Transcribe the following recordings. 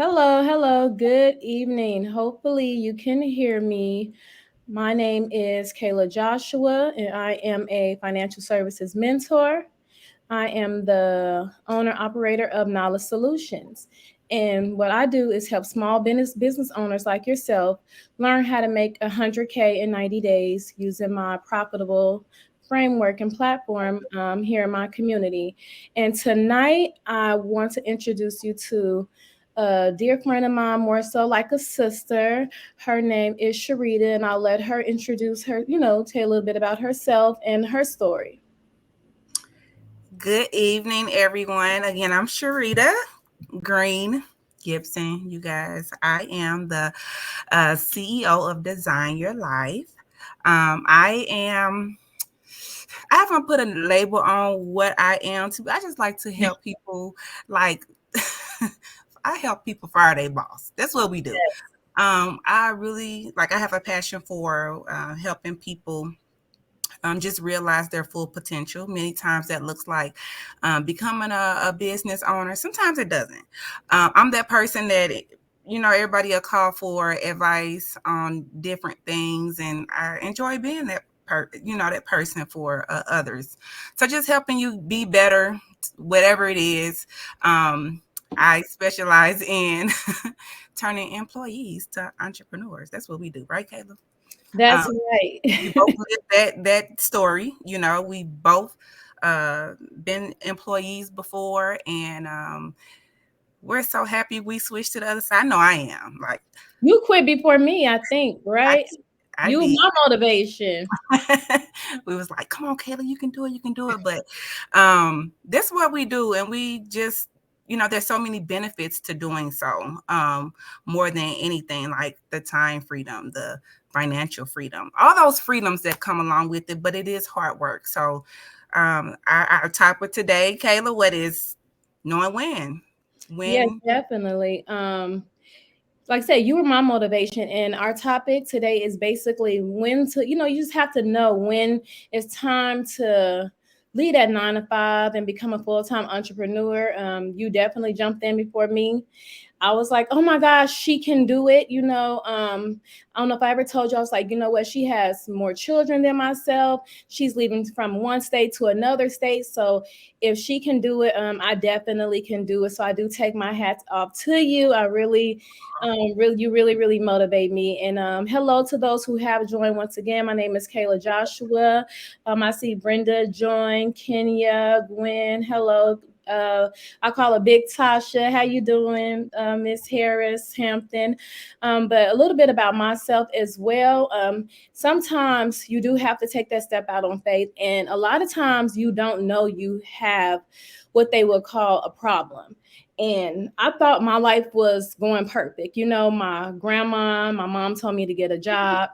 Hello. Good evening. Hopefully, you can hear me. My name is Kayla Joshua, and I am a financial services mentor. I am the owner operator of Knowledge Solutions. And what I do is help small business owners like yourself learn how to make 100K in 90 days using my profitable framework and platform here in my community. And tonight, I want to introduce you to a dear friend of mine, more so like a sister. Her name is Sharita, and I'll let her introduce her, tell you a little bit about herself and her story. Good evening, everyone. Again, I'm Sharita Green Gibson. You guys, I am the CEO of Design Your Life. I haven't put a label on what I am to. I just like to help people. Like, I help people fire their boss. That's what we do. I really like. I have a passion for helping people just realize their full potential. Many times that looks like becoming a business owner. Sometimes it doesn't. I'm that person that, everybody will call for advice on different things, and I enjoy being that person for others. So just helping you be better, whatever it is. I specialize in turning employees to entrepreneurs. That's what we do, right, Caleb? That's Um, we right. both lived that story. We both been employees before, and we're so happy we switched to the other side. I know I am. Like You quit before me, I think, I, right? I You did. my motivation. We was like, "Come on, Kayla, you can do it. You can do it." But that's what we do, and we just. There's so many benefits to doing so. More than anything, like the time freedom, the financial freedom, all those freedoms that come along with it. But it is hard work. So, our topic today, Kayla, what is knowing when? Yes, When definitely. Like I said, you were my motivation, and our topic today is basically when to, you just have to know when it's time to leave that 9 to 5 and become a full-time entrepreneur. You definitely jumped in before me. I was like, oh my gosh, she can do it. I don't know if I ever told you, I was like, you know what? She has more children than myself. She's leaving from one state to another state. So if she can do it, I definitely can do it. So I do take my hats off to you. I you really motivate me. And hello to those who have joined once again. My name is Kayla Joshua. I see Brenda join, Kenya, Gwen. Hello. Uh, I call her Big Tasha. How you doing, Miss Harris Hampton? But a little bit about myself as well. Sometimes you do have to take that step out on faith, and a lot of times you don't know you have what they would call a problem. And I thought my life was going perfect. My grandma, my mom told me to get a job.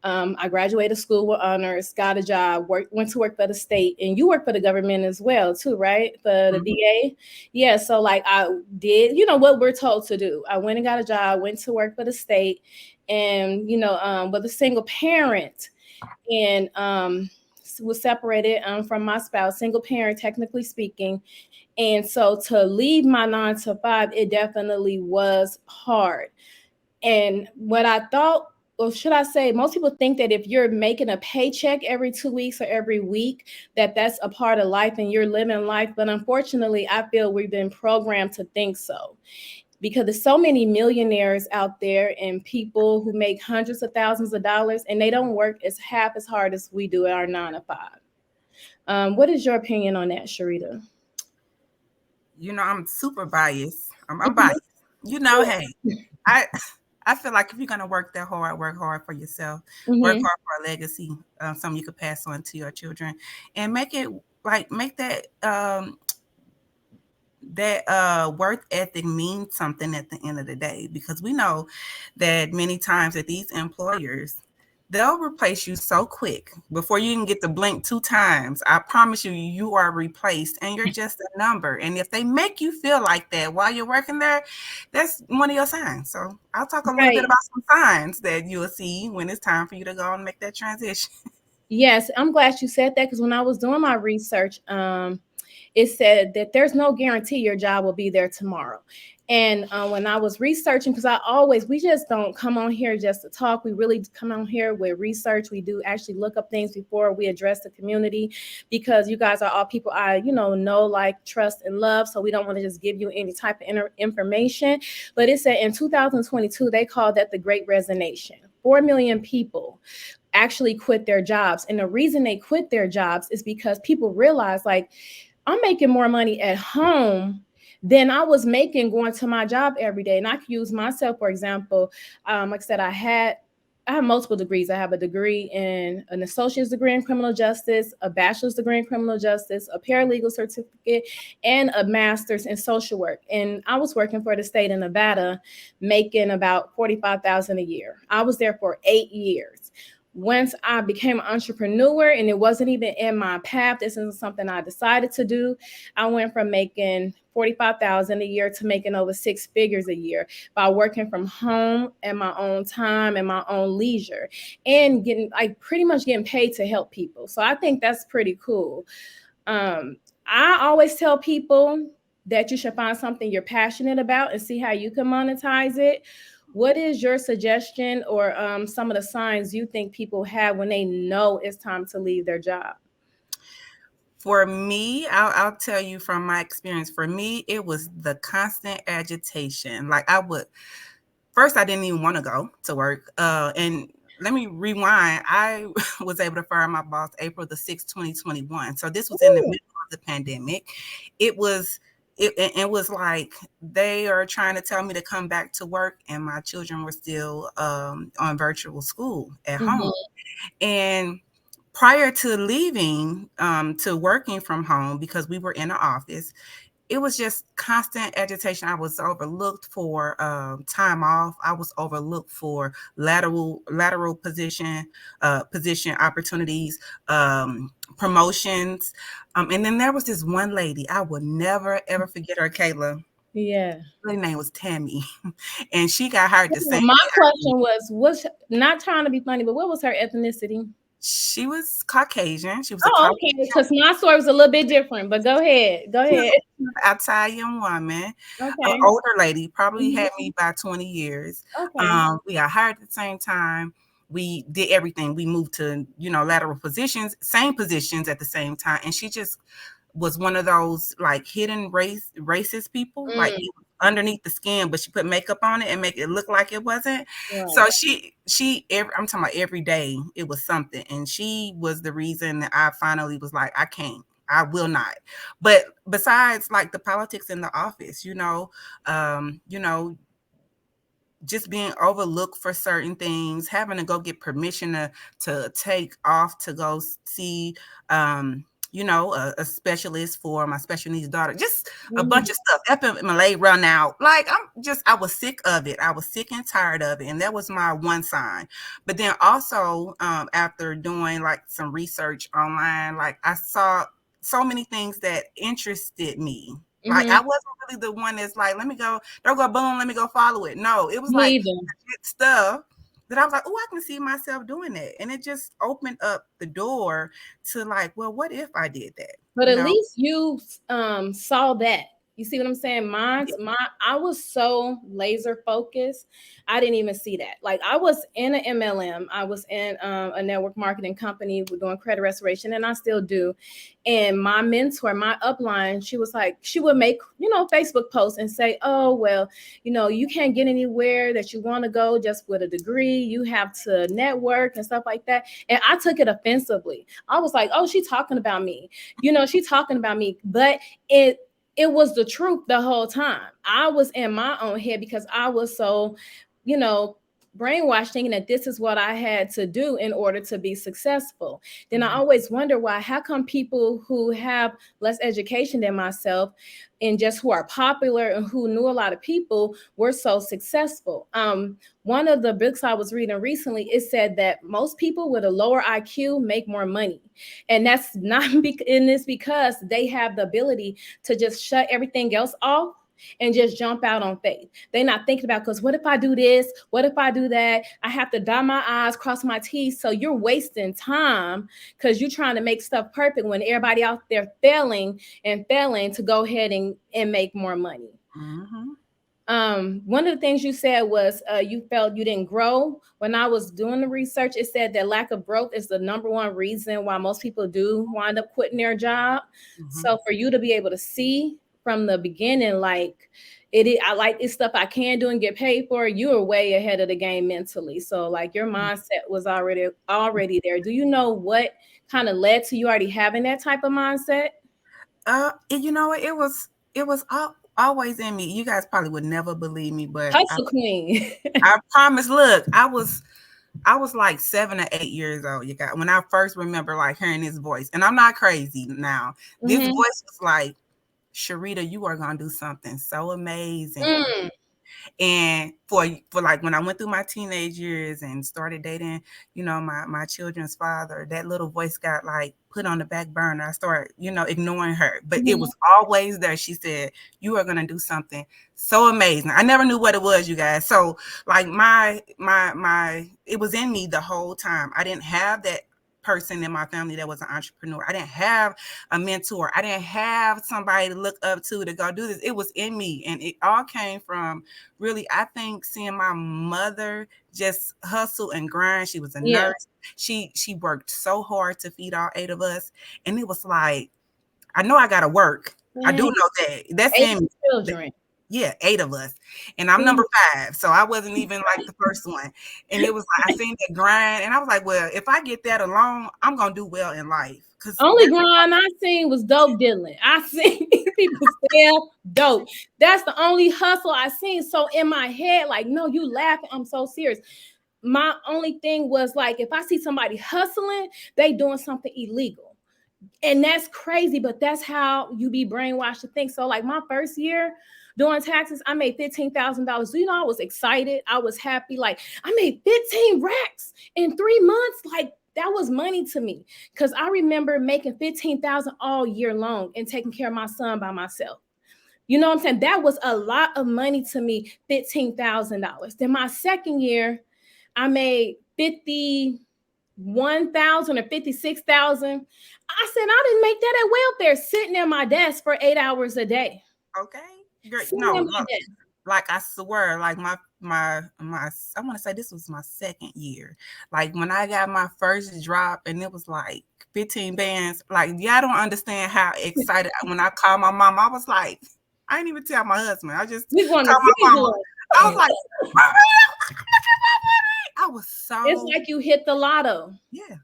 I graduated school with honors, got a job, went to work for the state, and you work for the government as well, too, right? For the Mhm. VA. Yeah. So like I did, what we're told to do. I went and got a job, went to work for the state, and with a single parent, and was separated from my spouse, single parent, technically speaking. And so to leave my 9 to 5, it definitely was hard. And what I thought, or should I say, most people think that if you're making a paycheck every 2 weeks or every week, that that's a part of life and you're living life. But unfortunately, I feel we've been programmed to think so because there's so many millionaires out there and people who make hundreds of thousands of dollars and they don't work as half as hard as we do at our 9 to 5. What is your opinion on that, Sharita? I'm super biased. I'm biased. Hey, I I feel like if you're gonna work hard for yourself, work Mm-hmm. hard for a legacy, something you could pass on to your children, and make that work ethic mean something at the end of the day. Because we know that many times that these employers, they'll replace you so quick before you can get to blink two times. I promise you, you are replaced and you're just a number. And if they make you feel like that while you're working there, that's one of your signs. So I'll talk a little bit Right. about some signs that you'll see when it's time for you to go and make that transition. Yes, I'm glad you said that because when I was doing my research, it said that there's no guarantee your job will be there tomorrow. And when I was researching, because we just don't come on here just to talk. We really come on here with research. We do actually look up things before we address the community, because you guys are all people I, know, like, trust, and love. So we don't want to just give you any type of information. But it said in 2022, they called that the Great Resignation. 4 million people actually quit their jobs. And the reason they quit their jobs is because people realize, like, I'm making more money at home than I was making going to my job every day. And I could use myself, for example. Like I said, I have multiple degrees. I have a degree in an associate's degree in criminal justice, a bachelor's degree in criminal justice, a paralegal certificate, and a master's in social work. And I was working for the state of Nevada, making about $45,000 a year. I was there for 8 years. Once I became an entrepreneur, and it wasn't even in my path, this isn't something I decided to do. I went from making $45,000 a year to making over 6 figures a year by working from home at my own time and my own leisure, and pretty much getting paid to help people. So I think that's pretty cool. I always tell people that you should find something you're passionate about and see how you can monetize it. What is your suggestion, or some of the signs you think people have when they know it's time to leave their job? For me, I'll tell you from my experience. For me, it was the constant agitation. Like, first, I didn't even want to go to work. And let me rewind. I was able to fire my boss April the 6th, 2021. So this was in the middle of the pandemic. It was like they are trying to tell me to come back to work, and my children were still on virtual school at home. And prior to leaving to working from home, because we were in the office, it was just constant agitation. I was overlooked for time off. I was overlooked for lateral position opportunities, promotions. And then there was this one lady, I will never, ever forget her, Kayla. Yeah. Her name was Tammy. And she got hired the same. My question was not trying to be funny, but what was her ethnicity? She was Caucasian. She was okay, because my story was a little bit different, but go ahead. Italian woman, okay. An older lady, probably had me by 20 years. Okay. We got hired at the same time. We did everything. We moved to, lateral positions, same positions at the same time. And she just was one of those like hidden racist people, like underneath the skin, but she put makeup on it and make it look like it wasn't. Right. So I'm talking about every day it was something. And she was the reason that I finally was like, I will not. But besides like the politics in the office, just being overlooked for certain things, having to go get permission to take off to go see a specialist for my special needs daughter, just a bunch of stuff. FMLA run out. Like, I was sick of it. I was sick and tired of it. And that was my one sign. But then also, after doing like some research online, like I saw so many things that interested me. Like, I wasn't really the one that's like, don't go boom, let me go follow it. No, it was like stuff that I was like, oh, I can see myself doing that. And it just opened up the door to like, well, what if I did that? But at least you saw that. You see what I'm saying? I was so laser focused. I didn't even see that. Like, I was in an MLM. I was in a network marketing company. We're doing credit restoration, and I still do. And my mentor, my upline, she was like, she would make, Facebook posts and say, oh, well, you can't get anywhere that you want to go just with a degree. You have to network and stuff like that. And I took it offensively. I was like, oh, she's talking about me. She's talking about me. But it was the truth the whole time. I was in my own head because I was so, brainwashed, thinking that this is what I had to do in order to be successful. Then I always wonder how come people who have less education than myself and just who are popular and who knew a lot of people were so successful. One of the books I was reading recently, it said that most people with a lower IQ make more money. And that's not because they have the ability to just shut everything else off and just jump out on faith. They're not thinking about, because what if I do this? What if I do that? I have to dot my I's, cross my T's. So you're wasting time because you're trying to make stuff perfect when everybody out there failing and failing to go ahead and make more money. Mm-hmm. One of the things you said was you felt you didn't grow. When I was doing the research, it said that lack of growth is the number one reason why most people do wind up quitting their job. Mm-hmm. So for you to be able to see from the beginning, like I like it's stuff I can do and get paid for. You are way ahead of the game mentally. So like your mindset was already there. Do you know what kind of led to you already having that type of mindset? You know what? It was always in me. You guys probably would never believe me, but Hustle queen. I promise. Look, I was like 7 or 8 years old. You got when I first remember like hearing this voice, and I'm not crazy now. This Mm-hmm. voice was like, Sharita, you are gonna do something so amazing. Mm. And for like when I went through my teenage years and started dating, my children's father, that little voice got like put on the back burner. I started, ignoring her, but it was always there. She said, "You are gonna do something so amazing." I never knew what it was, you guys. So like it was in me the whole time. I didn't have that person in my family that was an entrepreneur. I didn't have a mentor. I didn't have somebody to look up to go do this. It was in me, and it all came from really, I think, seeing my mother just hustle and grind. She was a nurse. She worked so hard to feed all 8 of us, and it was like, I know I gotta work. I do know that. That's 8 in me. children. Yeah, 8 of us. And I'm number 5. So I wasn't even like the first one. And it was like, I seen that grind. And I was like, well, if I get that alone, I'm going to do well in life. Only grind I seen was dope dealing. I seen people sell dope. That's the only hustle I seen. So in my head, like, no, you laughing. I'm so serious. My only thing was like, if I see somebody hustling, they doing something illegal. And that's crazy, but that's how you be brainwashed to think. So like my first year doing taxes, I made $15,000. You know, I was excited. I was happy. Like I made 15 racks in 3 months. Like that was money to me. Cause I remember making 15,000 all year long and taking care of my son by myself. You know what I'm saying? That was a lot of money to me, $15,000. Then my second year, I made 51,000 or 56,000. I said I didn't make that at welfare, sitting at my desk for 8 hours a day. Okay. Great. Sitting No, at my look, desk. like I swear, like my I want to say this was my second year. Like when I got my first drop and it was like 15 bands, like y'all don't understand how excited when I called my mom. I was like, I didn't even tell my husband. I just We want to told my see mama. you. I was like, I was so. It's like you hit the lotto. Yeah.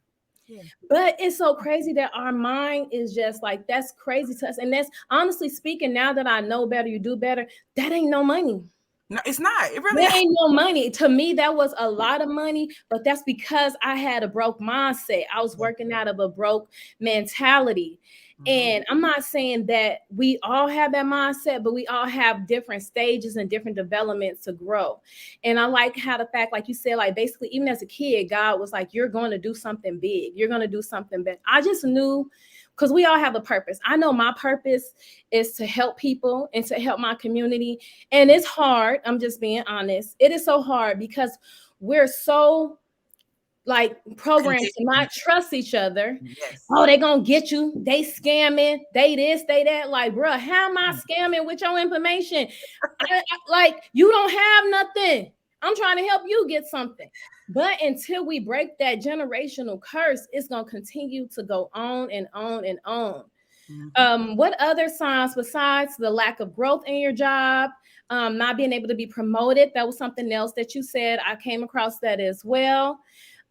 Yeah. But it's so crazy that our mind is just like, that's crazy to us. And that's honestly speaking, now that I know better, you do better, that ain't no money. No, it's not. It really That ain't no money. To me, that was a lot of money, but that's because I had a broke mindset. I was working out of a broke mentality. And I'm not saying that we all have that mindset, but we all have different stages and different developments to grow. And I like how the fact, like you said, like basically, even as a kid, God was like, you're going to do something big. You're going to do something big. I just knew, because we all have a purpose. I know my purpose is to help people and to help my community. And it's hard. I'm just being honest. It is so hard because we're so like programmed to not trust each other. Yes. Oh, they gonna get you. They scamming. They this, they that. Like, bro, how am I scamming with your information? Like, you don't have nothing. I'm trying to help you get something. But until we break that generational curse, it's gonna continue to go on and on and on. What other signs besides the lack of growth in your job, not being able to be promoted? That was something else that you said. I came across that as well.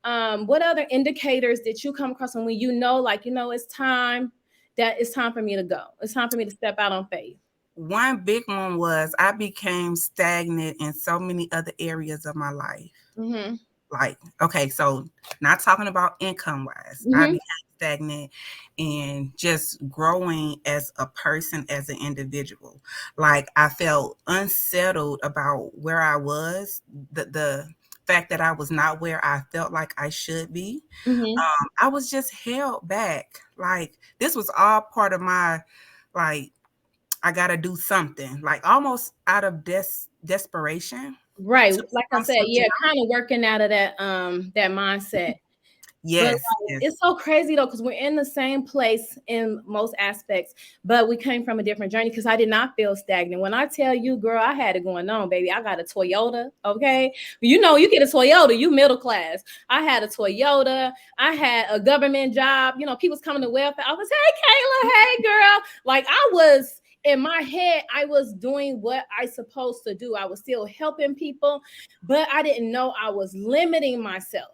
What other indicators did you come across when you know, like, it's time for me to go. It's time for me to step out on faith. One big one was I became stagnant in so many other areas of my life. Mm-hmm. Like, okay, so not talking about income wise, I became stagnant and just growing as a person, as an individual. Like I felt unsettled about where I was, the fact that I was not where I felt like I should be. I was just held back. Like this was all part of my, like, I gotta do something, like almost out of desperation Right. to Like I find said, something yeah, else. kind of working out of that mindset. But Yes, like, yes. it's so crazy though, because we're in the same place in most aspects, but we came from a different journey. Because I did not feel stagnant. When I tell you, girl, I had it going on, baby. I got a Toyota. Okay, you know, you get a Toyota, you middle class. I had a Toyota. I had a government job. You know, people's coming to welfare. I was, hey, Kayla, hey, girl. Like I was. In my head, I was doing what I supposed to do. I was still helping people, but I didn't know I was limiting myself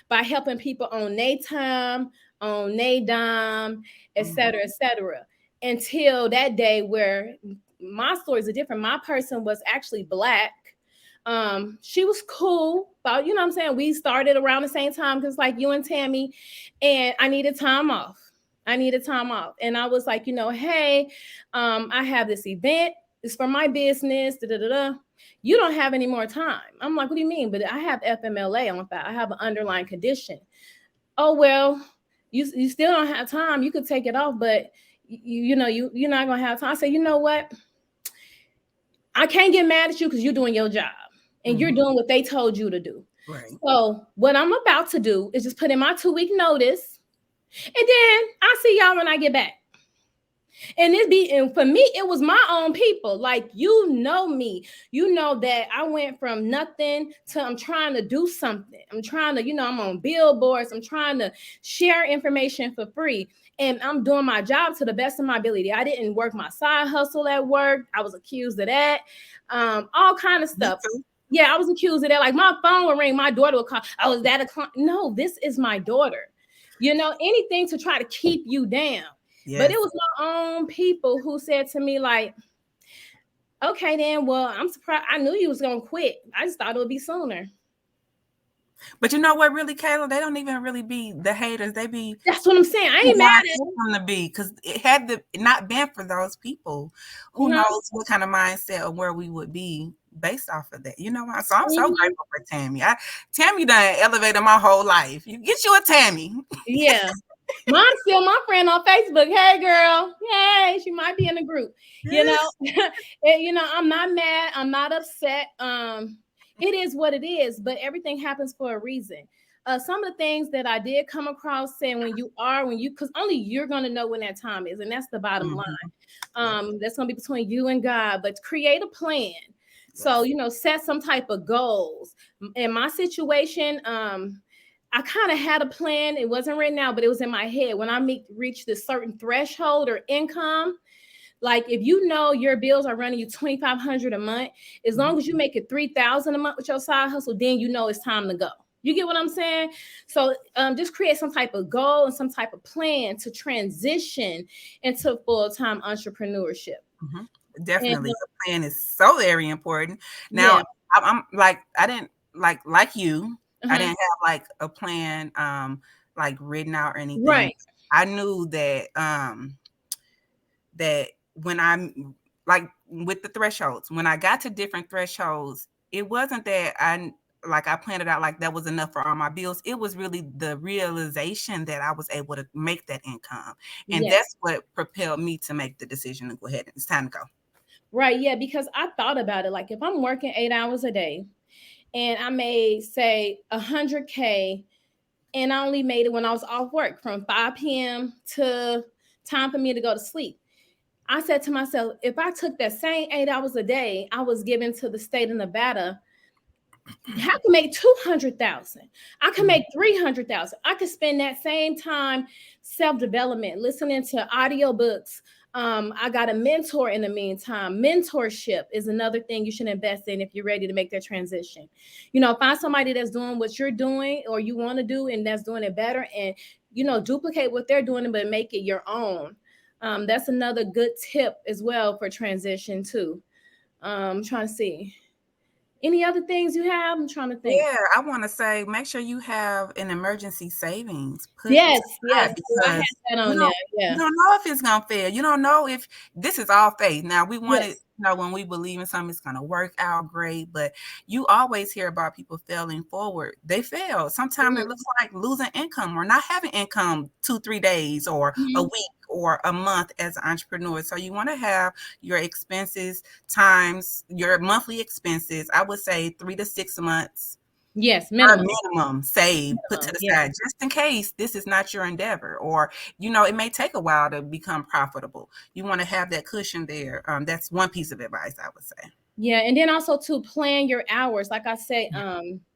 by helping people on their time, on their dime, et Mhm. cetera, et cetera. Until that day where my stories are different. My person was actually black. She was cool, but you know what I'm saying? We started around the same time because like you and Tammy, and I needed time off. I needed time off. And I was like, you know, hey, I have this event. It's for my business. Da, da, da, da. You don't have any more time. I'm like, what do you mean? But I have FMLA on that. I have an underlying condition. Oh well, you still don't have time. You could take it off, but you're not gonna have time. I say, you know what? I can't get mad at you because you're doing your job and you're Mhm. doing what they told you to do. Right. So what I'm about to do is just put in my 2 week notice, and then I'll see y'all when I get back. And for me, it was my own people. Like, you know me. You know that I went from nothing to I'm trying to do something. I'm trying to, I'm on billboards. I'm trying to share information for free. And I'm doing my job to the best of my ability. I didn't work my side hustle at work. I was accused of that. All kind of Me stuff. too. Yeah, I was accused of that. Like my phone would ring, my daughter would call. Oh, is that a client? No, this is my daughter. Anything to try to keep you down. But it Yes. was my own people who said to me, like, okay, then, well, I'm surprised. I knew you was going to quit. I just thought it would be sooner. But you know what, really, Kayla, they don't even really be the haters. They be That's what I'm saying. I who ain't mad God at told them to be, because it had to not been for those people. Who you. knows what kind of mindset or where we would be based off of that? You know what? So I'm so Mhm. grateful for Tammy. Tammy done elevated my whole life. You get you a Tammy. Yeah. Mom's still my friend on Facebook. Hey, girl. Hey, she might be in the group. You know, I'm not mad. I'm not upset. It is what it is, but everything happens for a reason. Some of the things that I did come across saying because only you're going to know when that time is. And that's the bottom line. Mhm. Yep. That's going to be between you and God, but create a plan. So, Yes. set some type of goals. In my situation, I kind of had a plan. It wasn't written out, but it was in my head. When I reach this certain threshold or income, like if you know your bills are running you 2,500 a month, as long Mhm. as you make it 3,000 a month with your side hustle, then you know it's time to go. You get what I'm saying? So just create some type of goal and some type of plan to transition into full-time entrepreneurship. Mhm. And Definitely, a plan is so very important. Now, yeah, I'm like, I didn't like you. I uh-huh. didn't have like a plan, like written out or anything. Right. I knew that when I'm like with the thresholds, when I got to different thresholds, it wasn't that I planned it out like that was enough for all my bills. It was really the realization that I was able to make that income. And Yeah. that's what propelled me to make the decision to go ahead and it's time to go. Right. Yeah. Because I thought about it. Like if I'm working 8 hours a day and I made say 100K and I only made it when I was off work from 5 p.m. to time for me to go to sleep. I said to myself, if I took that same 8 hours a day I was given to the state of Nevada, I can make 200,000. I can Mhm. make 300,000. I could spend that same time self-development, listening to audiobooks. I got a mentor in the meantime. Mentorship is another thing you should invest in if you're ready to make that transition. Find somebody that's doing what you're doing or you want to do and that's doing it better and duplicate what they're doing but make it your own. That's another good tip as well for transition too. I'm trying to see. Any other things you have? I'm trying to think. Yeah, I want to say make sure you have an emergency savings put Yes, yes. aside Oh, I had because that you on there. don't you Yeah. don't know if it's gonna fail. You don't know if this is all faith. Now we want it, Yes. when we believe in something, it's gonna work out great. But you always hear about people failing forward. They fail. Sometimes it Mhm, looks like losing income or not having income 2, 3 days or a mhm. week or a month as an entrepreneur. So you want to have your expenses times your monthly expenses. I would say 3 to 6 months Yes, per minimum. minimum saved, put to the Yeah. side, just in case this is not your endeavor, or it may take a while to become profitable. You want to have that cushion there. That's one piece of advice I would say. Yeah, and then also to plan your hours. Like I said,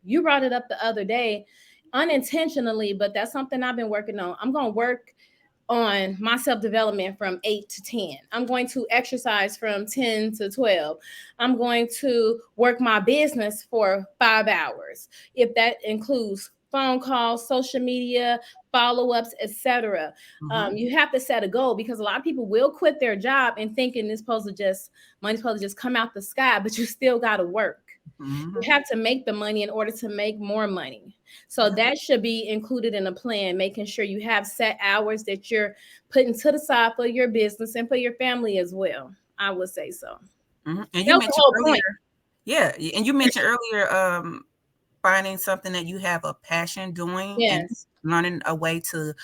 you brought it up the other day unintentionally, but that's something I've been working on. I'm going to work on my self-development from 8 to 10. I'm going to exercise from 10 to 12. I'm going to work my business for 5 hours. If that includes phone calls, social media, follow-ups, etc. Mm-hmm. You have to set a goal, because a lot of people will quit their job and thinking money's supposed to just come out the sky, but you still got to work. Mm-hmm. You have to make the money in order to make more money. So Yeah. that should be included in a plan, making sure you have set hours that you're putting to the side for your business and for your family as well. I would say so. Mm-hmm. And you That was the mentioned whole point. earlier, yeah, and you mentioned earlier, finding something that you have a passion doing and Yes. learning a way to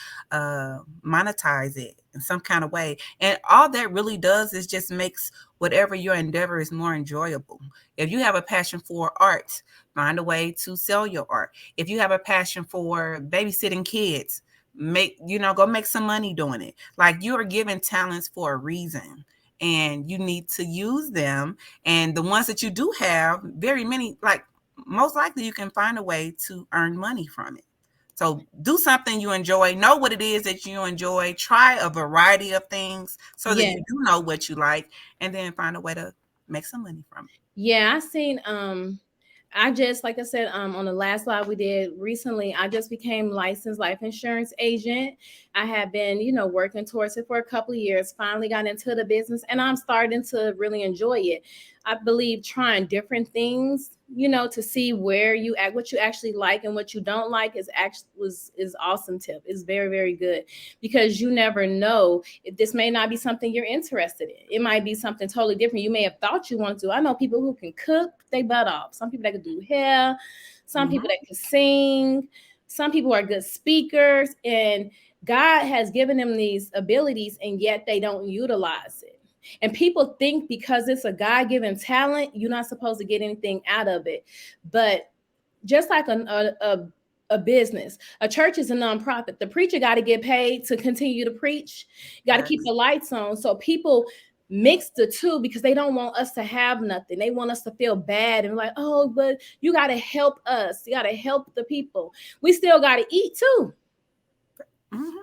monetize it in some kind of way. And all that really does is just makes whatever your endeavor is more enjoyable. If you have a passion for art, find a way to sell your art. If you have a passion for babysitting kids, go make some money doing it. Like, you are given talents for a reason, and you need to use them. And the ones that you do have, very many, like, most likely you can find a way to earn money from it. So do something you enjoy, know what it is that you enjoy, try a variety of things so that Yeah. you do know what you like, and then find a way to make some money from it. Yeah, I seen I just, like I said, on the last live we did recently, I just became licensed life insurance agent. I have been, working towards it for a couple of years, finally got into the business, and I'm starting to really enjoy it. I believe trying different things, to see where you act, what you actually like and what you don't like is awesome tip. It's very, very good, because you never know if this may not be something you're interested in. It might be something totally different. You may have thought you want to. I know people who can cook they butt off. Some people that can do hair, some people Mm-hmm. that can sing, some people are good speakers, and God has given them these abilities, and yet they don't utilize it. And people think because it's a God-given talent, you're not supposed to get anything out of it. But just like a business, a church is a nonprofit. The preacher got to get paid to continue to preach. You got to keep Yes. the lights on. So people mix the two because they don't want us to have nothing. They want us to feel bad and like, oh, but you got to help us. You got to help the people. We still got to eat too. Mm-hmm.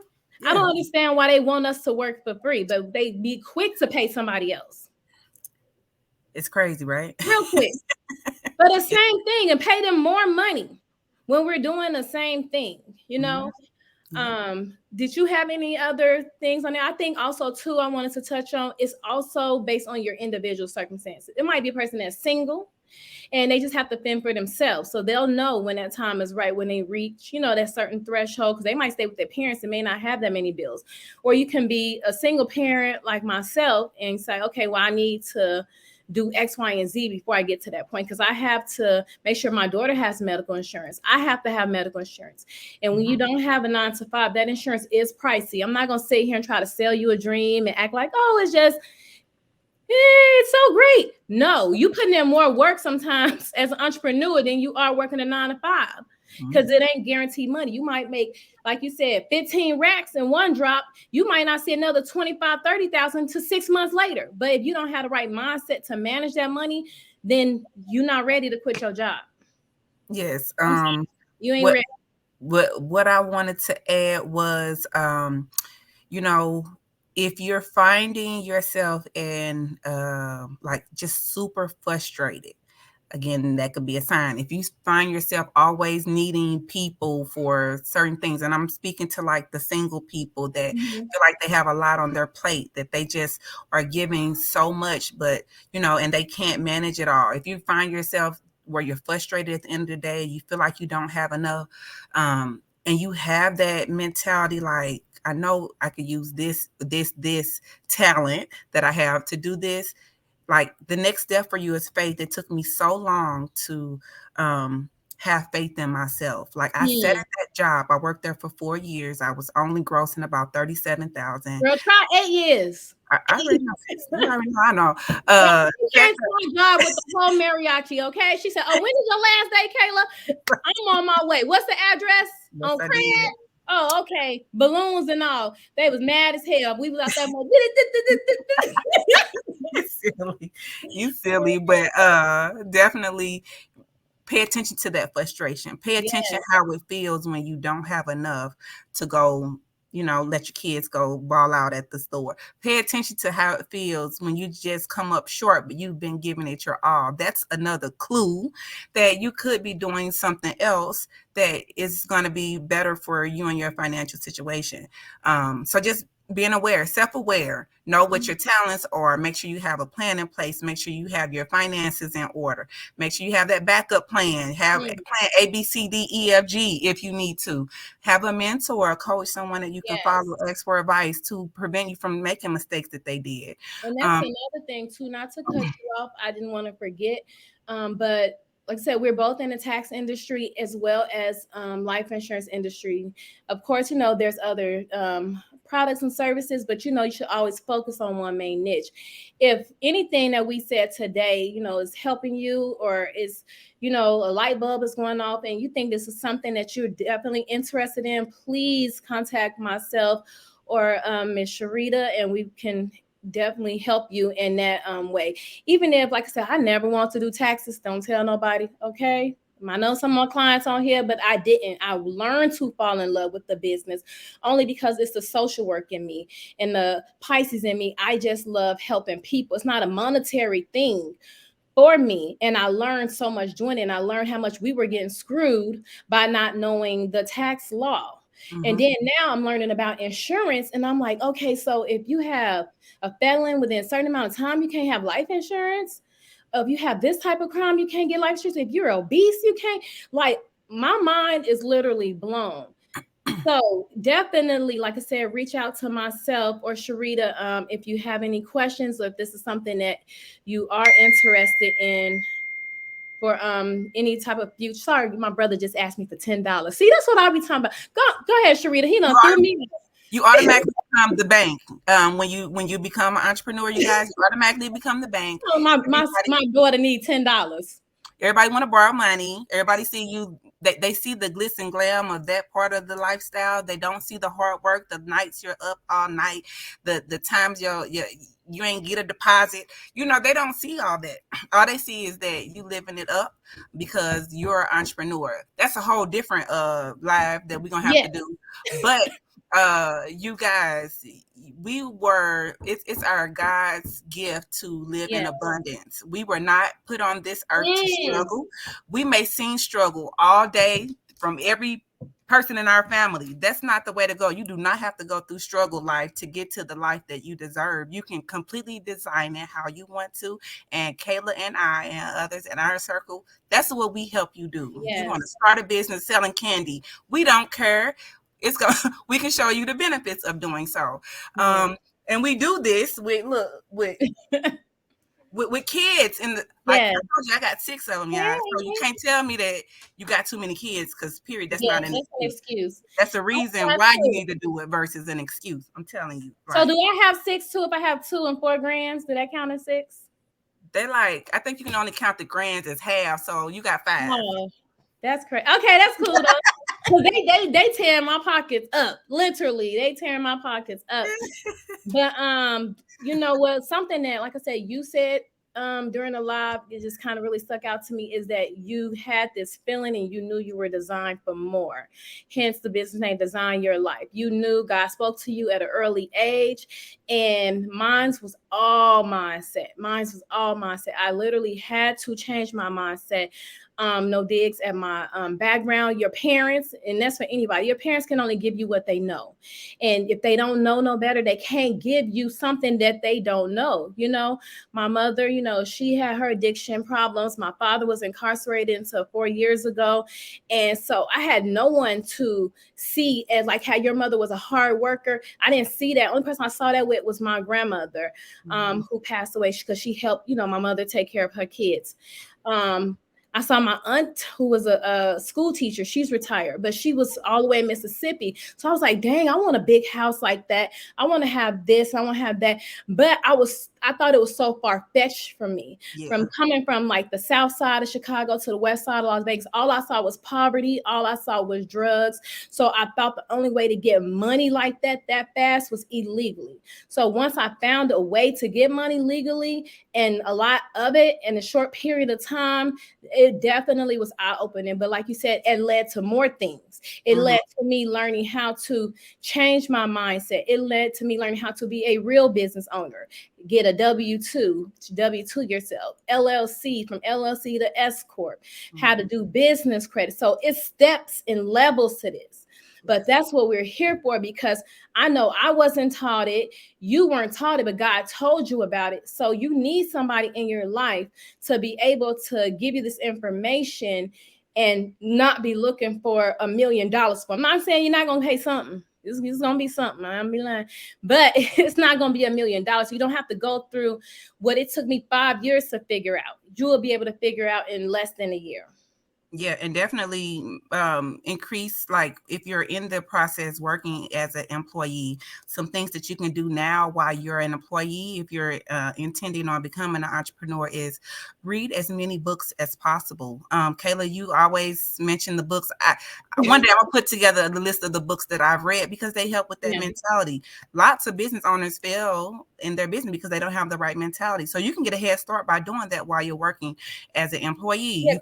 I Yeah. don't understand why they want us to work for free, but they be quick to pay somebody else It's crazy, right? real quick. But the same thing, and pay them more money when we're doing the same thing, Mm-hmm. Yeah. Did you have any other things on there? I think also too, I wanted to touch on, it's also based on your individual circumstances. It might be a person that's single and they just have to fend for themselves. So they'll know when that time is right, when they reach, that certain threshold, because they might stay with their parents and may not have that many bills. Or you can be a single parent like myself and say, okay, well, I need to do X, Y, and Z before I get to that point, because I have to make sure my daughter has medical insurance. I have to have medical insurance. And when you don't have a 9 to 5, that insurance is pricey. I'm not going to sit here and try to sell you a dream and act like, oh, it's just, it's so great. No, you putting in more work sometimes as an entrepreneur than you are working a 9 to 5, because it ain't guaranteed money. You might make, like you said, 15 racks in one drop. You might not see another 25, 30,000 to 6 months later. But if you don't have the right mindset to manage that money, then you're not ready to quit your job. Yes. You ain't What ready. what I wanted to add was, you know, if you're finding yourself in like just super frustrated, again, that could be a sign. If you find yourself always needing people for certain things, and I'm speaking to like the single people that feel like they have a lot on their plate, that they just are giving so much, but and they can't manage it all. If you find yourself where you're frustrated at the end of the day, you feel like you don't have enough, and you have that mentality like, I know I could use this talent that I have to do this. Like, the next step for you is faith. It took me so long to have faith in myself. Like I said at that job, I worked there for 4 years. I was only grossing about 37,000. Girl, try 8 years. I already know. You already know. I know. She came to my job with the whole mariachi. Okay, she said, "Oh, when is your last day, Kayla? I'm on my way. What's the address Yes, on I Craig? did. Oh, okay. Balloons and all. They was mad as hell. We was out there. You silly, you silly, but definitely pay attention to that frustration. Pay attention Yes. how it feels when you don't have enough to go, let your kids go ball out at the store. Pay attention to how it feels when you just come up short, but you've been giving it your all. That's another clue that you could be doing something else that is going to be better for you and your financial situation. So just being aware, self-aware, know what your talents are, make sure you have a plan in place, make sure you have your finances in order, make sure you have that backup plan, have plan A, B, C, D, E, F, G if you need to. Have a mentor, a coach, someone that you can follow, ask for advice to prevent you from making mistakes that they did. And that's another thing too, not to cut you off, I didn't want to forget, but like I said, we're both in the tax industry as well as life insurance industry. Of course, there's other products and services, but you should always focus on one main niche. If anything that we said today, is helping you, or is, a light bulb is going off and you think this is something that you're definitely interested in, please contact myself or Miss Sharita, and we can definitely help you in that way. Even if, like I said, I never want to do taxes, don't tell nobody, okay? I know some more clients on here, but I didn't. I learned to fall in love with the business only because it's the social work in me and the Pisces in me. I just love helping people. It's not a monetary thing for me. And I learned so much doing it. And I learned how much we were getting screwed by not knowing the tax law. And then now I'm learning about insurance, and I'm like, okay, so if you have a felon within a certain amount of time, you can't have life insurance. If you have this type of crime, you can't get life insurance. If you're obese, you can't. Like, my mind is literally blown. So definitely, like I said, reach out to myself or Sharita if you have any questions, or if this is something that you are interested in for any type of future. Sorry, my brother just asked me for $10. See, that's what I'll be talking about. Go ahead, Sharita. He done threw me. You automatically become the bank. When you become an entrepreneur, you guys, you automatically become the bank. Oh, my daughter needs $10. Everybody want to borrow money. Everybody see you. They see the glitz and glam of that part of the lifestyle. They don't see the hard work, the nights you're up all night, the times you ain't get a deposit. They don't see all that. All they see is that you living it up because you're an entrepreneur. That's a whole different live that we're gonna have to do. But you guys, it's our God's gift to live in abundance. We were not put on this earth to struggle. We may seem struggle all day from every person in our family. That's not the way to go. You do not have to go through struggle life to get to the life that you deserve. You can completely design it how you want to. And Kayla and I and others in our circle, that's what we help you do. You want to start a business selling candy, we don't care. We can show you the benefits of doing so. And we do this with kids. And like I told you, I got 6 of them, y'all. So you can't tell me that you got too many kids, because period, that's not an excuse. That's a reason why you need to do it versus an excuse. I'm telling you. So do I have 6 too? If I have 2 and 4 grands, do that count as 6? I think you can only count the grands as half, so you got 5. Oh, that's correct. Okay, that's cool though. They tear my pockets up. Literally, they tear my pockets up. But you know what? Something that, like I said, you said during the live, it just kind of really stuck out to me, is that you had this feeling and you knew you were designed for more. Hence the business name, Design Your Life. You knew God spoke to you at an early age, and mine was all mindset. I literally had to change my mindset. No digs at my background. Your parents, and that's for anybody, your parents can only give you what they know. And if they don't know no better, they can't give you something that they don't know. My mother, she had her addiction problems. My father was incarcerated until 4 years ago. And so I had no one to see as like how your mother was a hard worker. I didn't see that. Only person I saw that with was my grandmother, who passed away because she helped, my mother take care of her kids. I saw my aunt who was a school teacher. She's retired, but she was all the way in Mississippi. So I was like, dang, I want a big house like that. I want to have this. I want to have that. But I thought it was so far fetched for me. Yeah. From coming from like the south side of Chicago to the west side of Las Vegas, all I saw was poverty. All I saw was drugs. So I thought the only way to get money like that fast was illegally. So once I found a way to get money legally and a lot of it in a short period of time, it definitely was eye-opening. But like you said, it led to more things. It Mm-hmm. led to me learning how to change my mindset. It led to me learning how to be a real business owner, get a W2 yourself, LLC, from LLC to S Corp, how to do business credit. So it's steps and levels to this. But that's what we're here for, because I know I wasn't taught it. You weren't taught it, but God told you about it. So you need somebody in your life to be able to give you this information and not be looking for $1 million for. I'm not saying you're not going to pay something. It's going to be something. I'm be lying. But it's not going to be $1 million. You don't have to go through what it took me 5 years to figure out. You will be able to figure out in less than a year. Yeah, and definitely increase, like if you're in the process working as an employee, some things that you can do now while you're an employee, if you're intending on becoming an entrepreneur, is read as many books as possible. Kayla, you always mention the books. One day I'm gonna put together the list of the books that I've read, because they help with that mentality. Lots of business owners fail in their business because they don't have the right mentality. So you can get a head start by doing that while you're working as an employee. Yeah,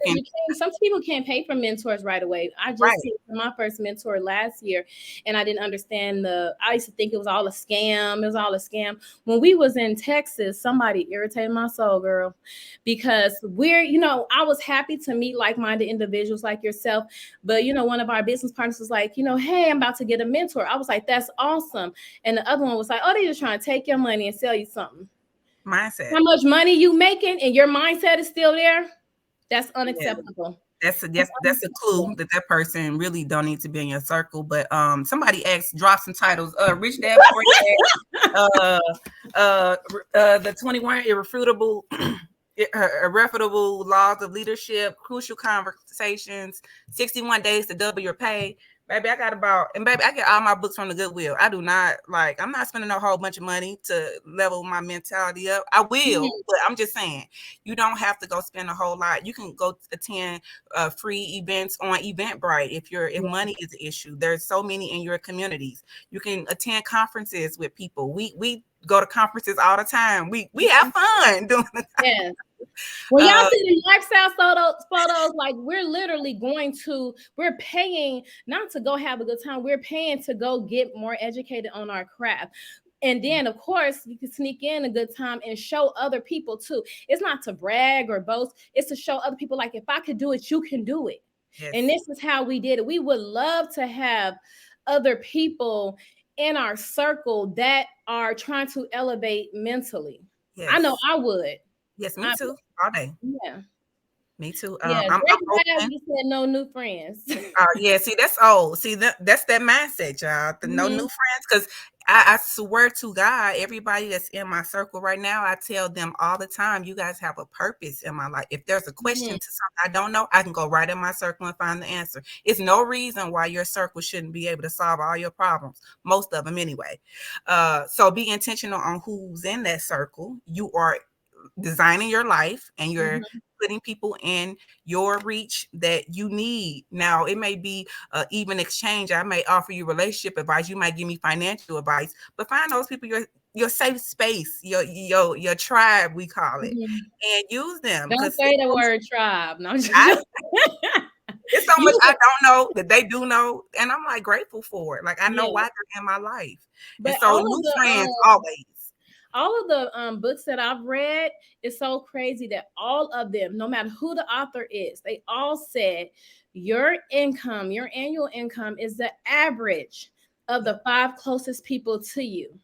some people can't pay for mentors right away. I just paid for my first mentor last year, and I didn't understand I used to think it was all a scam. It was all a scam. When we was in Texas, somebody irritated my soul, girl, because I was happy to meet like-minded individuals like yourself. But, one of our business partners was like, hey, I'm about to get a mentor. I was like, that's awesome. And the other one was like, oh, they're just trying to take your money and sell you something. Mindset. How much money you making and your mindset is still there? That's unacceptable. Yeah. That's a clue that person really don't need to be in your circle. But somebody asked, drop some titles. Rich Dad Poor Dad, the 21 irrefutable laws of leadership, crucial conversations, 61 days to double your pay. Baby, I get all my books from the Goodwill. I'm not spending a whole bunch of money to level my mentality up. I will, but I'm just saying, you don't have to go spend a whole lot. You can go attend free events on Eventbrite if money is an issue. There's so many in your communities. You can attend conferences with people. We go to conferences all the time. We have fun doing it. Yes. When y'all see the lifestyle photos, like we're paying not to go have a good time. We're paying to go get more educated on our craft. And then, of course, you can sneak in a good time and show other people too. It's not to brag or boast. It's to show other people, like, if I could do it, you can do it. Yes. And this is how we did it. We would love to have other people in our circle that are trying to elevate mentally. Yes. I know I would. Yes, me too. All day. Yeah. Me too. Yeah, I'm open. You said no new friends. Yeah, see, that's old. See, that's that mindset, y'all. No new friends, because I swear to God, everybody that's in my circle right now, I tell them all the time, you guys have a purpose in my life. If there's a question to something I don't know, I can go right in my circle and find the answer. It's no reason why your circle shouldn't be able to solve all your problems, most of them anyway. So be intentional on who's in that circle. You are designing your life, and you're putting people in your reach that you need. Now, it may be even exchange. I may offer you relationship advice. You might give me financial advice, but find those people, your safe space, your tribe, we call it, and use them. Don't say the word tribe. No, it's so much I don't know that they do know, and I'm like grateful for it. Like, I know why they're in my life. But and so new friends always. All of the books that I've read, it's so crazy that all of them, no matter who the author is, they all said your annual income is the average of the 5 closest people to you.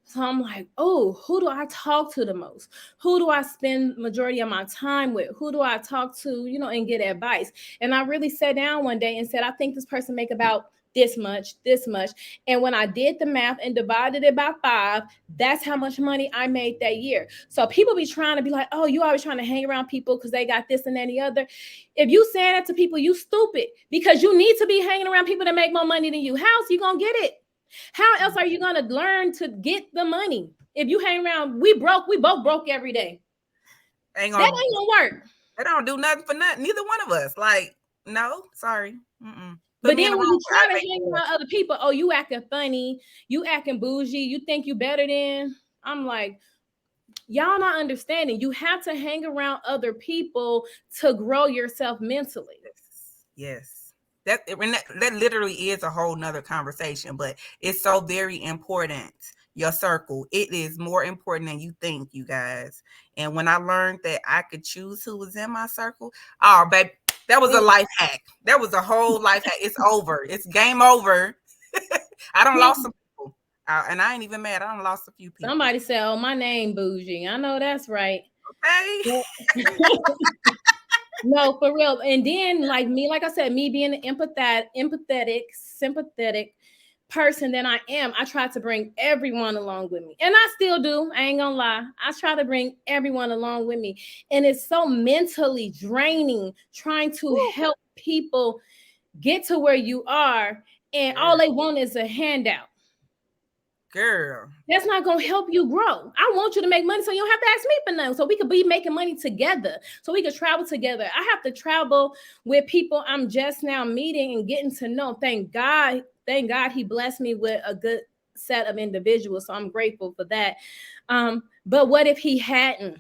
So I'm like, oh, who do I talk to the most? Who do I spend majority of my time with? Who do I talk to, and get advice? And I really sat down one day and said, I think this person make about this much, this much. And when I did the math and divided it by 5, that's how much money I made that year. So people be trying to be like, oh, you always trying to hang around people because they got this and that and the other. If you saying that to people, you stupid, because you need to be hanging around people that make more money than you. How else you gonna get it? How else are you gonna learn to get the money? If you hang around, we both broke every day. That ain't gonna work. They don't do nothing for nothing. Neither one of us. Like, no, sorry. But then when you try to hang around other people, oh, you acting funny, you acting bougie, you think you better than. I'm like, y'all not understanding. You have to hang around other people to grow yourself mentally. Yes. That literally is a whole nother conversation, but it's so very important. Your circle, it is more important than you think, you guys. And when I learned that I could choose who was in my circle, oh, babe, that was a life hack. That was a whole life hack. It's over. It's game over. I done lost some people, and I ain't even mad. I done lost a few people. Somebody said, "Oh, my name bougie." I know that's right. Okay. No, for real. And then, like me, like I said, me being an empathetic, sympathetic person that I am, I try to bring everyone along with me. And I still do. I ain't gonna lie. I try to bring everyone along with me. And it's so mentally draining trying to help people get to where you are, and all they want is a handout. Girl, that's not gonna help you grow. I want you to make money so you don't have to ask me for nothing. So we could be making money together. So we could travel together. I have to travel with people I'm just now meeting and getting to know. Thank God he blessed me with a good set of individuals. So I'm grateful for that. But what if he hadn't?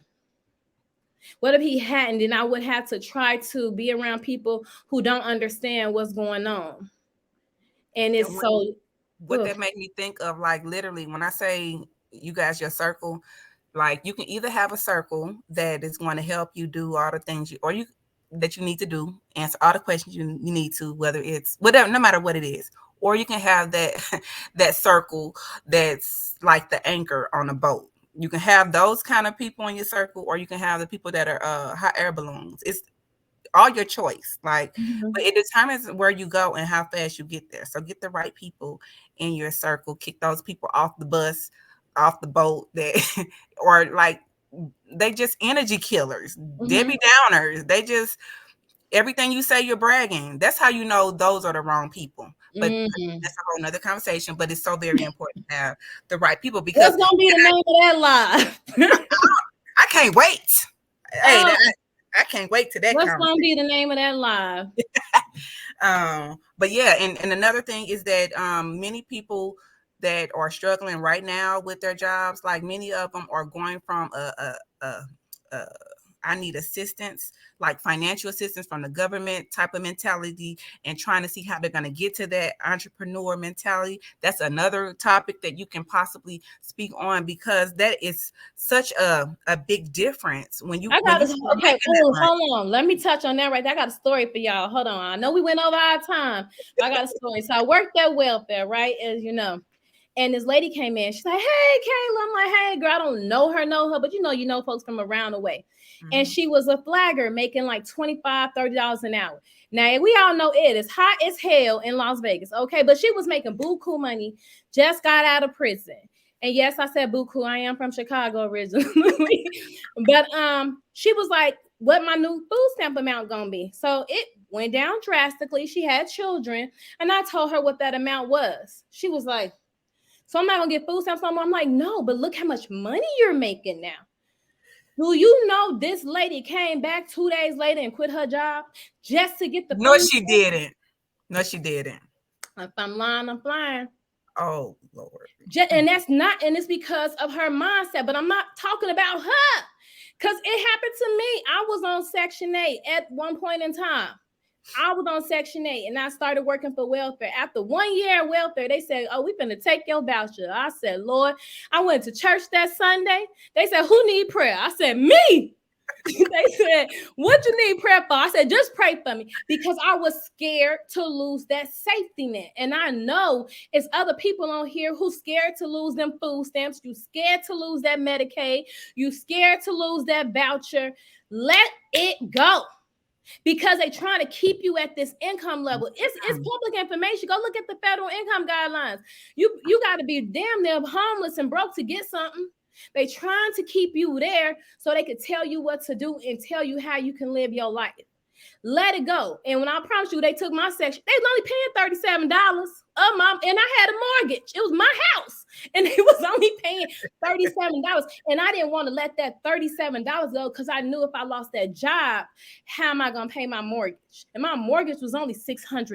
What if he hadn't? Then I would have to try to be around people who don't understand what's going on. And it's what that made me think of, like, literally, when I say you guys, your circle, like, you can either have a circle that is going to help you do all the things that you need to do, answer all the questions you need to, whether it's whatever, no matter what it is, or you can have that circle that's like the anchor on a boat. You can have those kind of people in your circle, or you can have the people that are hot air balloons. It's all your choice, like, but it determines where you go and how fast you get there. So get the right people in your circle, kick those people off the bus, off the boat, that or like, they just energy killers, Debbie Downers. They just, everything you say, you're bragging. That's how you know those are the wrong people. But that's a whole nother conversation. But it's so very important to have the right people, because what's gonna be the name of that live? I can't wait. Hey, I can't wait to that. What's gonna be the name of that live? But yeah, and another thing is that many people that are struggling right now with their jobs, like, many of them are going from I need assistance, like financial assistance from the government type of mentality, and trying to see how they're going to get to that entrepreneur mentality. That's another topic that you can possibly speak on, because that is such a big difference when you. Hold on. Let me touch on that right there. I got a story for y'all. Hold on. I know we went over our time, but I got a story. So I worked at welfare, right? As you know. And this lady came in. She's like, "Hey, Kayla." I'm like, "Hey, girl, I don't know her, but you know folks from around the way." And she was a flagger making like $25-$30 an hour. Now, we all know it is hot as hell in Las Vegas, okay? But she was making buku money, just got out of prison. And yes, I said buku. I am from Chicago originally. But she was like, "What my new food stamp amount gonna be?" So it went down drastically. She had children, and I told her what that amount was. She was like, "So I'm not gonna get food stamps no more." I'm like, "No, but look how much money you're making now." Do you know this lady came back 2 days later and quit her job just to get the No, she didn't. No, she didn't. If I'm lying, I'm flying. Oh, Lord. And it's because of her mindset, but I'm not talking about her, because it happened to me. I was on Section 8 at one point in time. I was on Section 8 and I started working for welfare. After 1 year of welfare, they said, "Oh, we're going to take your voucher." I said, "Lord," I went to church that Sunday. They said, "Who need prayer?" I said, "Me." They said, "What you need prayer for?" I said, "Just pray for me," because I was scared to lose that safety net. And I know it's other people on here who scared to lose them food stamps. You scared to lose that Medicaid. You scared to lose that voucher. Let it go. because they trying to keep you at this income level. It's public information. Go look at the federal income guidelines. You got to be damn near homeless and broke to get something. They trying to keep you there so they could tell you what to do and tell you how you can live your life. Let it go. And when I promise you, they took my section, they was only paying $37 a month, and I had a mortgage. It was my house, and they was only paying $37. And I didn't want to let that $37 go because I knew if I lost that job, how am I gonna pay my mortgage? And my mortgage was only $600.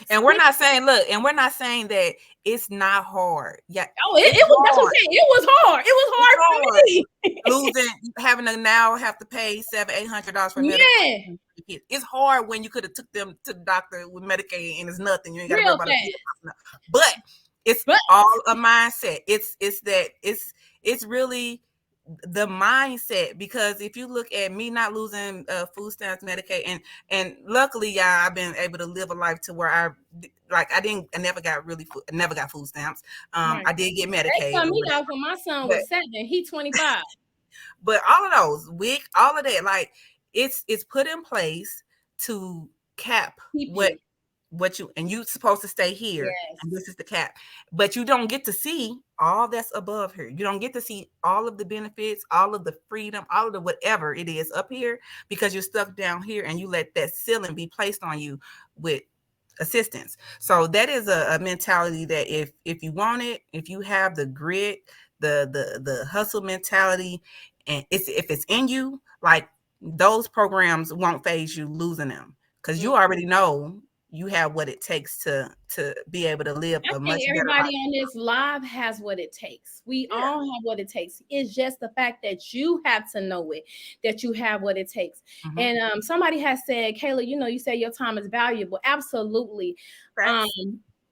And we're not saying, look, and we're not saying that it's not hard. Yeah. Oh, it was. That's what I'm saying. It was hard. It was hard for me. Losing, having to now have to pay $700-$800 for medication. Yeah. It's hard when you could have took them to the doctor with Medicaid and it's nothing. You ain't got to worry about it. But it's all a mindset. It's really the mindset, because if you look at me not losing food stamps, Medicaid, and luckily, yeah, I've been able to live a life to where I never got food stamps. I did get Medicaid. They cut me off when my son was 7. He 25. But all of those, all of that, like it's put in place to cap what you, and you're supposed to stay here. Yes. And this is the cap, but you don't get to see all that's above here. You don't get to see all of the benefits, all of the freedom, all of the whatever it is up here, because you're stuck down here and you let that ceiling be placed on you with assistance. So that is a mentality that if you want it, if you have the grit, the hustle mentality, and if it's in you, like those programs won't phase you losing them, because you already know you have what it takes to be able to live a much better life. Everybody on this live has what it takes. We all have what it takes. It's just the fact that you have to know it, that you have what it takes. Mm-hmm. And somebody has said, Kayla, you say your time is valuable. Absolutely.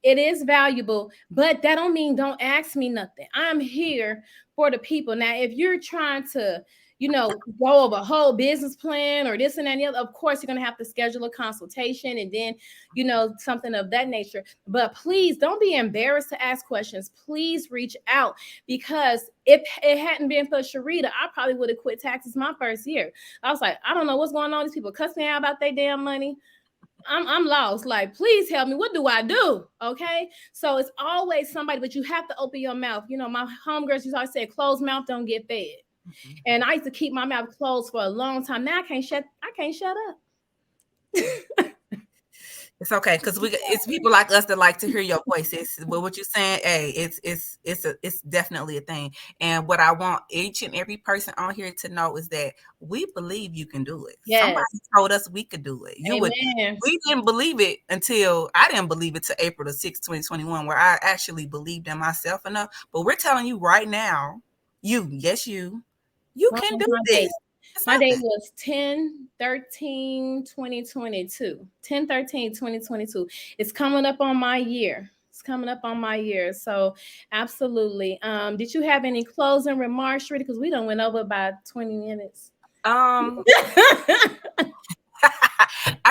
It is valuable, but that don't mean don't ask me nothing. I'm here for the people. Now, if you're trying to go over a whole business plan or this and that and the other, of course, you're going to have to schedule a consultation and then, something of that nature. But please don't be embarrassed to ask questions. Please reach out, because if it hadn't been for Sharita, I probably would have quit taxes my first year. I was like, I don't know what's going on. These people cussing out about their damn money. I'm lost. Like, please help me. What do I do? Okay. So it's always somebody, but you have to open your mouth. My homegirls used to always say, closed mouth don't get fed. Mm-hmm. And I used to keep my mouth closed for a long time. Now I can't shut up. It's okay, because it's people like us that like to hear your voice. Well, what you're saying, hey, it's definitely a thing. And what I want each and every person on here to know is that we believe you can do it. Yes. Somebody told us we could do it. We didn't believe it until I didn't believe it till April the 6th, 2021, where I actually believed in myself enough. But we're telling you right now, you can do this. My date was 10/13/2022. 10/13/2022. It's coming up on my year. So absolutely. Did you have any closing remarks, Sharita? Because we done went over about 20 minutes. I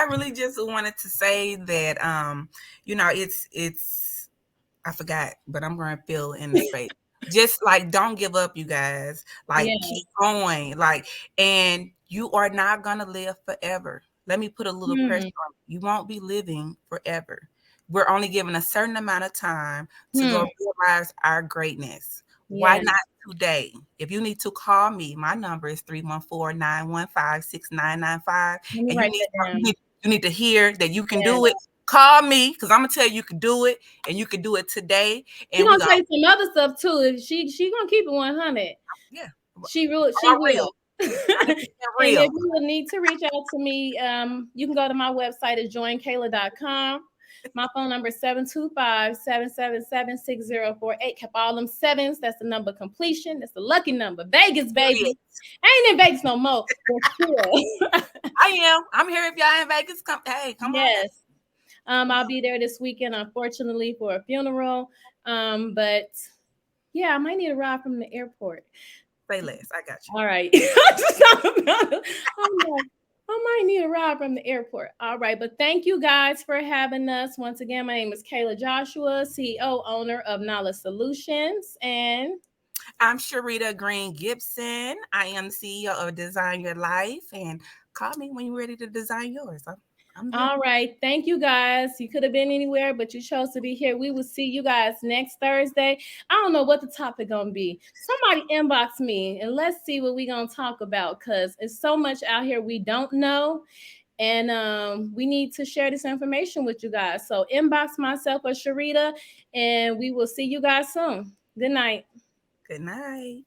really just wanted to say that it's I forgot, but I'm going to fill in the space. Just like, don't give up, you guys. Like, keep going. Like, and you are not gonna live forever. Let me put a little pressure on you. You won't be living forever. We're only given a certain amount of time to go realize our greatness. Yes. Why not today? If you need to call me, my number is 314-915-6995. And you need to hear that you can do it. Call me, because I'm gonna tell you can do it, and you can do it today. And she's gonna say some other stuff too. She gonna keep it 100. Yeah, she will. And if you would need to reach out to me, you can go to my website at joinkayla.com. My phone number is 725-777-6048. Kept all them sevens. That's the number completion. That's the lucky number. Vegas, baby. I ain't in Vegas no more. I am. I'm here if y'all in Vegas. Come on. Yes. I'll be there this weekend, unfortunately, for a funeral. But yeah, I might need a ride from the airport. Say less. I got you. All right. I might need a ride from the airport. All right. But thank you guys for having us. Once again, my name is Kayla Joshua, CEO, owner of Knowledge Solutions. And I'm Sharita Green Gibson. I am the CEO of Design Your Life. And call me when you're ready to design yours. I'm here. All right. Thank you guys. You could have been anywhere, but you chose to be here. We will see you guys next Thursday. I don't know what the topic gonna be. Somebody inbox me and let's see what we gonna talk about because it's so much out here we don't know. And we need to share this information with you guys. So inbox myself or Sharita, and we will see you guys soon. Good night. Good night.